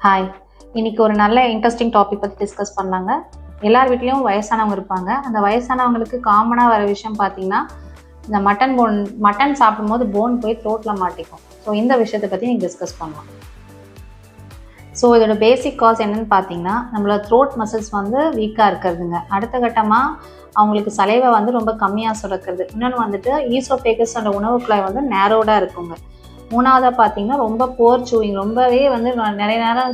Hi, இன்னைக்கு ஒரு நல்ல இன்ட்ரெஸ்டிங் டாபிக் பற்றி டிஸ்கஸ் பண்ணலாங்க. எல்லார் வீட்லேயும் வயசானவங்க இருப்பாங்க. அந்த வயசானவங்களுக்கு காமனாக வர விஷயம் பார்த்தீங்கன்னா, இந்த மட்டன் சாப்பிடும்போது போன் போய் த்ரோட்டில் மாட்டிக்கும். ஸோ இந்த விஷயத்தை பற்றி நீங்கள் டிஸ்கஸ் பண்ணலாம். ஸோ இதோட பேசிக் காஸ் என்னன்னு பார்த்தீங்கன்னா, நம்மளோட த்ரோட் மசில்ஸ் வந்து வீக்காக இருக்கிறதுங்க. அடுத்த கட்டமாக அவங்களுக்கு சலைவை வந்து ரொம்ப கம்மியாக சுரக்கிறது. இன்னொன்று வந்துட்டு ஈசோபேகஸ் அந்த உணவு குழாய் வந்து நேரோடாக இருக்குங்க. மூணாவதாக பார்த்தீங்கன்னா ரொம்ப போர் சூயிங், ரொம்பவே வந்து நிறைய நேரம்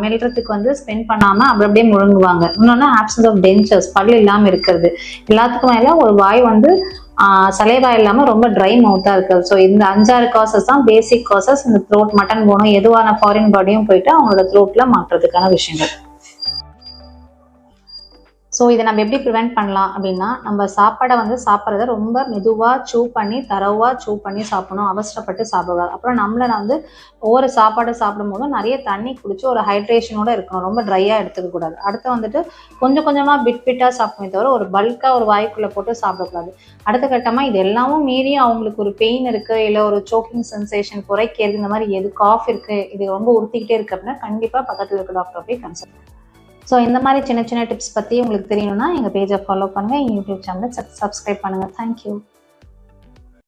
மெல்றதுக்கு வந்து ஸ்பெண்ட் பண்ணாமல் அப்படியே முழுங்குவாங்க. இன்னொன்று ஆப்சன்ஸ் ஆஃப் டென்ச்சர்ஸ், பல் இல்லாமல் இருக்கிறது. எல்லாத்துக்கும் மேலே ஒரு வாய் வந்து சலைவா இல்லாமல் ரொம்ப ட்ரை மவுத்தாக இருக்குது. ஸோ இந்த 5-6 காசஸ் தான் பேசிக் காசஸ். இந்த த்ரோட் மட்டன் போனும் எதுவான ஃபாரின் பாடியும் போயிட்டு அவங்களோட த்ரோட்டில் மாற்றுறதுக்கான விஷயங்கள். ஸோ இதை நம்ம எப்படி ப்ரிவெண்ட் பண்ணலாம் அப்படின்னா, நம்ம சாப்பாடை வந்து சாப்பிட்றத ரொம்ப மெதுவாக சூ பண்ணி சாப்பிடணும். அவசரப்பட்டு சாப்பிடக்கூடாது. அப்புறம் நம்மளை வந்து ஒவ்வொரு சாப்பாடை சாப்பிடும்போதும் நிறைய தண்ணி குடிச்சு ஒரு ஹைட்ரேஷனோடு இருக்கணும். ரொம்ப ட்ரையாக எடுத்துக்கக்கூடாது. அடுத்து வந்துட்டு கொஞ்சம் கொஞ்சமாக பிட்டாக சாப்பிடணும், தவிர ஒரு பல்காக ஒரு வாய்க்குள்ளே போட்டு சாப்பிடக்கூடாது. அடுத்த கட்டமாக இது எல்லாமும் மீறி அவங்களுக்கு ஒரு பெயின் இருக்குது, இல்லை ஒரு சோக்கிங் சென்சேஷன் குறைக்கிறது, இந்த மாதிரி எது காஃப் இருக்குது, இது ரொம்ப உறுத்திக்கிட்டே இருக்குது அப்படின்னா கண்டிப்பாக பக்கத்தில் இருக்க டாக்டரை போய் கன்சல்ட். ஸோ இந்த மாதிரி சின்ன சின்ன டிப்ஸ் பற்றி உங்களுக்கு தெரியணும்னா எங்கள் பேஜை ஃபாலோ பண்ணுங்கள், யூடியூப் சேனலை சப்ஸ்கிரைப் பண்ணுங்கள். தேங்க்யூ.